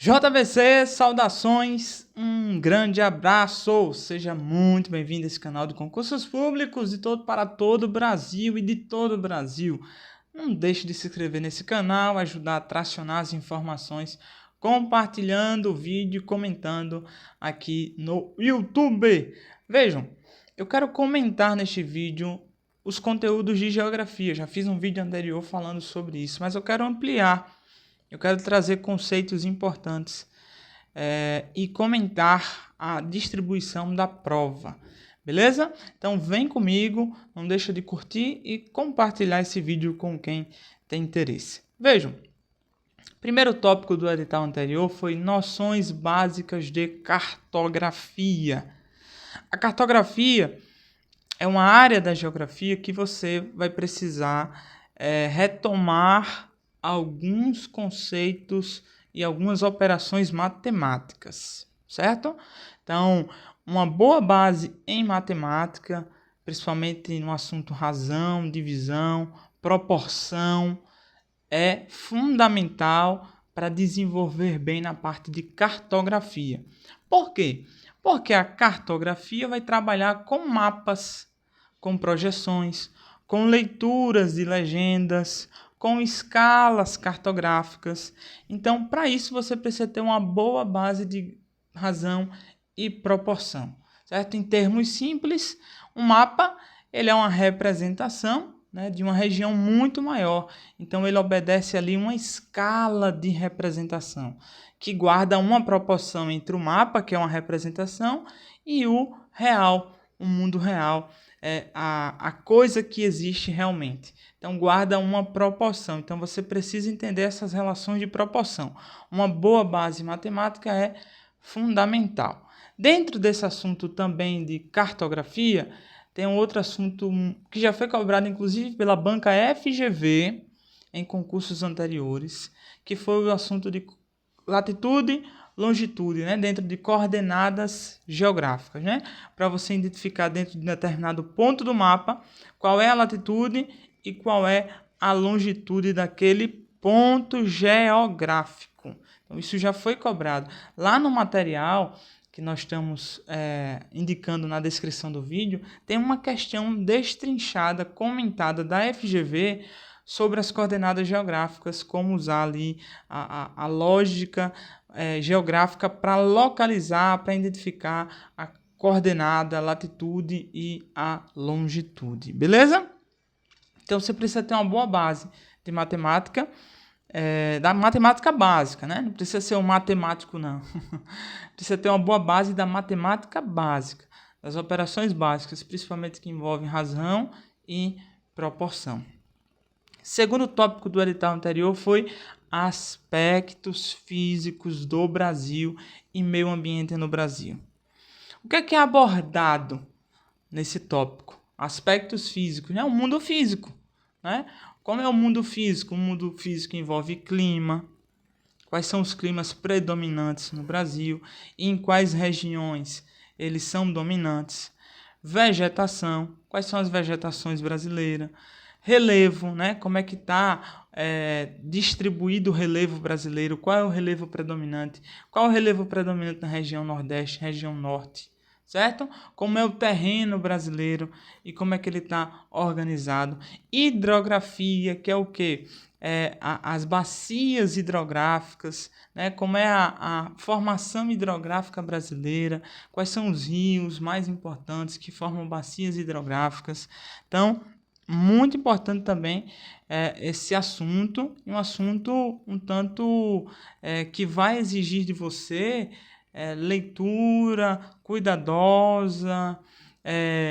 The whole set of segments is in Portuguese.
JVC, saudações, um grande abraço, seja muito bem-vindo a esse canal de concursos públicos para todo o Brasil e de todo o Brasil. Não deixe de se inscrever nesse canal, ajudar a tracionar as informações, compartilhando o vídeo e comentando aqui no YouTube. Vejam, eu quero comentar neste vídeo os conteúdos de geografia, já fiz um vídeo anterior falando sobre isso, mas eu quero ampliar. Eu quero trazer conceitos importantes e comentar a distribuição da prova, beleza? Então vem comigo, não deixa de curtir e compartilhar esse vídeo com quem tem interesse. Vejam, primeiro tópico do edital anterior foi noções básicas de cartografia. A cartografia é uma área da geografia que você vai precisar retomar alguns conceitos e algumas operações matemáticas, certo? Então, uma boa base em matemática, principalmente no assunto razão, divisão, proporção, é fundamental para desenvolver bem na parte de cartografia. Por quê? Porque a cartografia vai trabalhar com mapas, com projeções, com leituras de legendas, com escalas cartográficas. Então, para isso, você precisa ter uma boa base de razão e proporção, certo? Em termos simples, um mapa ele é uma representação, né, de uma região muito maior. Então, ele obedece ali uma escala de representação, que guarda uma proporção entre o mapa, que é uma representação, e o real, o mundo real, a coisa que existe realmente. Então, guarda uma proporção. Então, você precisa entender essas relações de proporção. Uma boa base matemática é fundamental. Dentro desse assunto também de cartografia, tem um outro assunto que já foi cobrado, inclusive, pela banca FGV em concursos anteriores, que foi o assunto de latitude, longitude, né, dentro de coordenadas geográficas, né, para você identificar dentro de um determinado ponto do mapa qual é a latitude e qual é a longitude daquele ponto geográfico. Então, isso já foi cobrado. Lá no material que nós estamos indicando na descrição do vídeo, tem uma questão destrinchada, comentada da FGV sobre as coordenadas geográficas, como usar ali a lógica geográfica para localizar, para identificar a coordenada, a latitude e a longitude, beleza? Então você precisa ter uma boa base de matemática, da matemática básica, né? Não precisa ser um matemático, não. Precisa ter uma boa base da matemática básica, das operações básicas, principalmente que envolvem razão e proporção. Segundo tópico do edital anterior foi aspectos físicos do Brasil e meio ambiente no Brasil. O que é abordado nesse tópico? Aspectos físicos, né? O mundo físico, né? Como é o mundo físico? O mundo físico envolve clima, quais são os climas predominantes no Brasil e em quais regiões eles são dominantes. Vegetação, quais são as vegetações brasileiras. Relevo, né? Como é que está distribuído o relevo brasileiro, qual é o relevo predominante, qual é o relevo predominante na região Nordeste, região Norte, certo? Como é o terreno brasileiro e como é que ele está organizado. Hidrografia, que é o quê? As bacias hidrográficas, né? Como é a formação hidrográfica brasileira, quais são os rios mais importantes que formam bacias hidrográficas. Então, muito importante também esse assunto, um assunto um tanto que vai exigir de você leitura cuidadosa,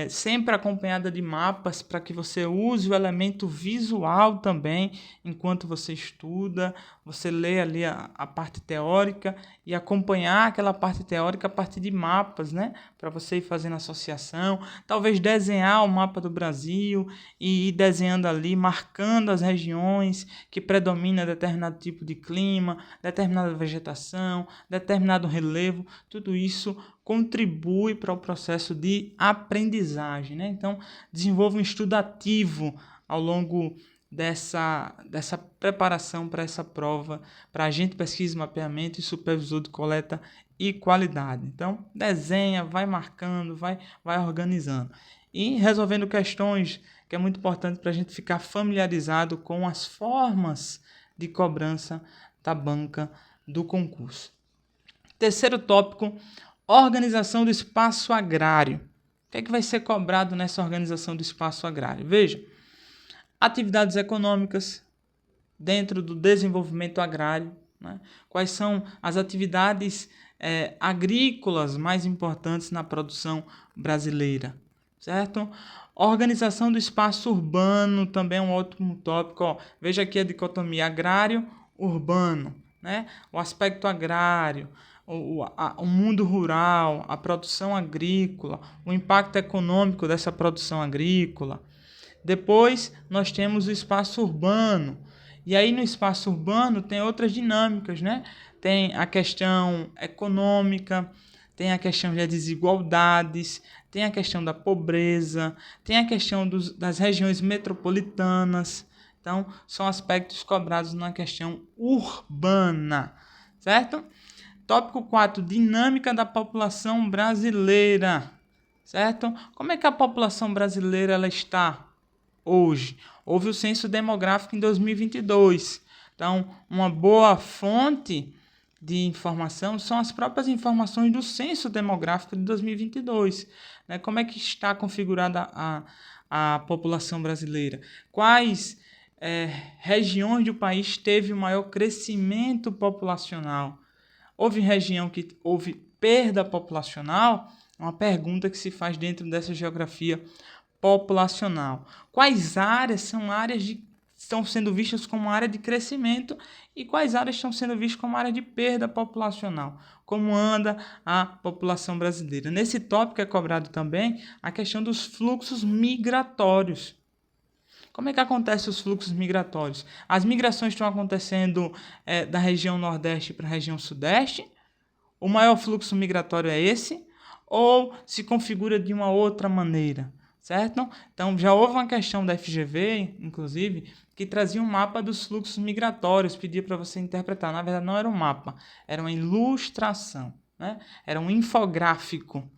sempre acompanhada de mapas para que você use o elemento visual também enquanto você estuda, você lê ali a parte teórica e acompanhar aquela parte teórica a partir de mapas, né? Para você ir fazendo associação, talvez desenhar o mapa do Brasil e ir desenhando ali, marcando as regiões que predomina determinado tipo de clima, determinada vegetação, determinado relevo, tudo isso contribui para o processo de aprendizagem, né? Então, desenvolva um estudo ativo ao longo dessa preparação para essa prova, para agente de pesquisa, mapeamento e supervisor de coleta e qualidade. Então, desenha, vai marcando, vai organizando. E resolvendo questões que é muito importante para a gente ficar familiarizado com as formas de cobrança da banca do concurso. Terceiro tópico, organização do espaço agrário. O que é que vai ser cobrado nessa organização do espaço agrário? Veja, atividades econômicas dentro do desenvolvimento agrário, né? Quais são as atividades agrícolas mais importantes na produção brasileira, certo? Organização do espaço urbano também é um ótimo tópico. Ó. Veja aqui a dicotomia agrário-urbano, né? O aspecto agrário, o mundo rural, a produção agrícola, o impacto econômico dessa produção agrícola. Depois nós temos o espaço urbano. E aí no espaço urbano tem outras dinâmicas, né? Tem a questão econômica, tem a questão das desigualdades, tem a questão da pobreza, tem a questão das regiões metropolitanas. Então, são aspectos cobrados na questão urbana, certo? Tópico 4, dinâmica da população brasileira, certo? Como é que a população brasileira ela está hoje? Houve o censo demográfico em 2022. Então, uma boa fonte de informação são as próprias informações do censo demográfico de 2022. Né? Como é que está configurada a população brasileira? Quais regiões do país teve o maior crescimento populacional? Houve região que houve perda populacional? Uma pergunta que se faz dentro dessa geografia populacional. Quais áreas são áreas estão sendo vistas como área de crescimento e quais áreas estão sendo vistas como área de perda populacional? Como anda a população brasileira? Nesse tópico é cobrado também a questão dos fluxos migratórios. Como é que acontecem os fluxos migratórios? As migrações estão acontecendo da região Nordeste para a região Sudeste? O maior fluxo migratório é esse? Ou se configura de uma outra maneira? Certo? Então, já houve uma questão da FGV, inclusive, que trazia um mapa dos fluxos migratórios, pedia para você interpretar. Na verdade, não era um mapa, era uma ilustração, né? Era um infográfico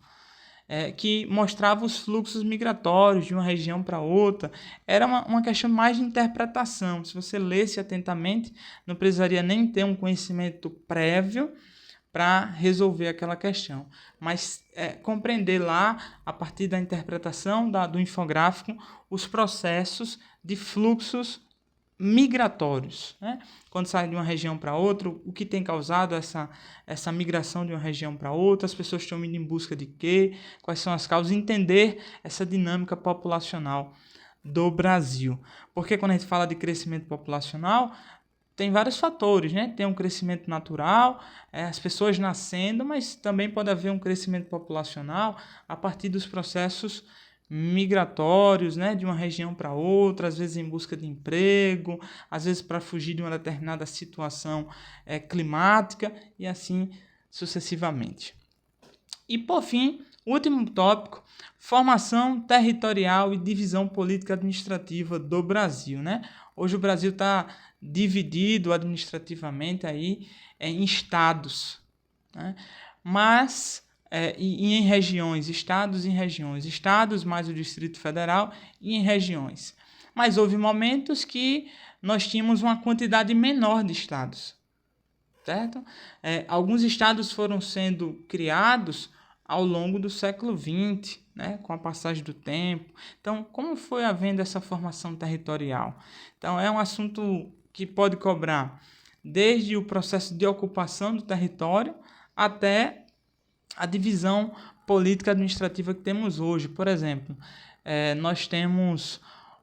que mostrava os fluxos migratórios de uma região para outra. Era uma questão mais de interpretação. Se você lesse atentamente, não precisaria nem ter um conhecimento prévio para resolver aquela questão, mas compreender lá, a partir da interpretação do infográfico, os processos de fluxos migratórios, né? Quando sai de uma região para outra, o que tem causado essa migração de uma região para outra, as pessoas estão indo em busca de quê, quais são as causas, entender essa dinâmica populacional do Brasil. Porque quando a gente fala de crescimento populacional, tem vários fatores, né? Tem um crescimento natural, as pessoas nascendo, mas também pode haver um crescimento populacional a partir dos processos migratórios, né? De uma região para outra, às vezes em busca de emprego, às vezes para fugir de uma determinada situação climática e assim sucessivamente. E, por fim, último tópico, formação territorial e divisão política administrativa do Brasil, né? Hoje o Brasil está dividido administrativamente aí em estados, né? Mas e em regiões, estados mais o Distrito Federal e em regiões. Mas houve momentos que nós tínhamos uma quantidade menor de estados, certo? Alguns estados foram sendo criados ao longo do século XX, né, com a passagem do tempo. Então, como foi havendo essa formação territorial? Então, é um assunto que pode cobrar desde o processo de ocupação do território até a divisão política administrativa que temos hoje. Por exemplo, nós temos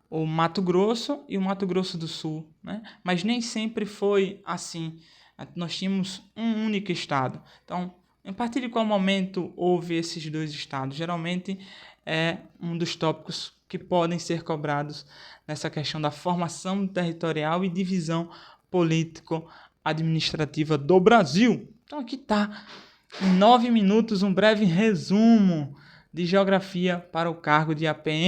o Mato Grosso e o Mato Grosso do Sul, né? Mas nem sempre foi assim. Nós tínhamos um único estado. Então, a partir de qual momento houve esses dois estados? Geralmente é um dos tópicos que podem ser cobrados nessa questão da formação territorial e divisão político-administrativa do Brasil. Então aqui está, em 9 minutos, um breve resumo de geografia para o cargo de APM.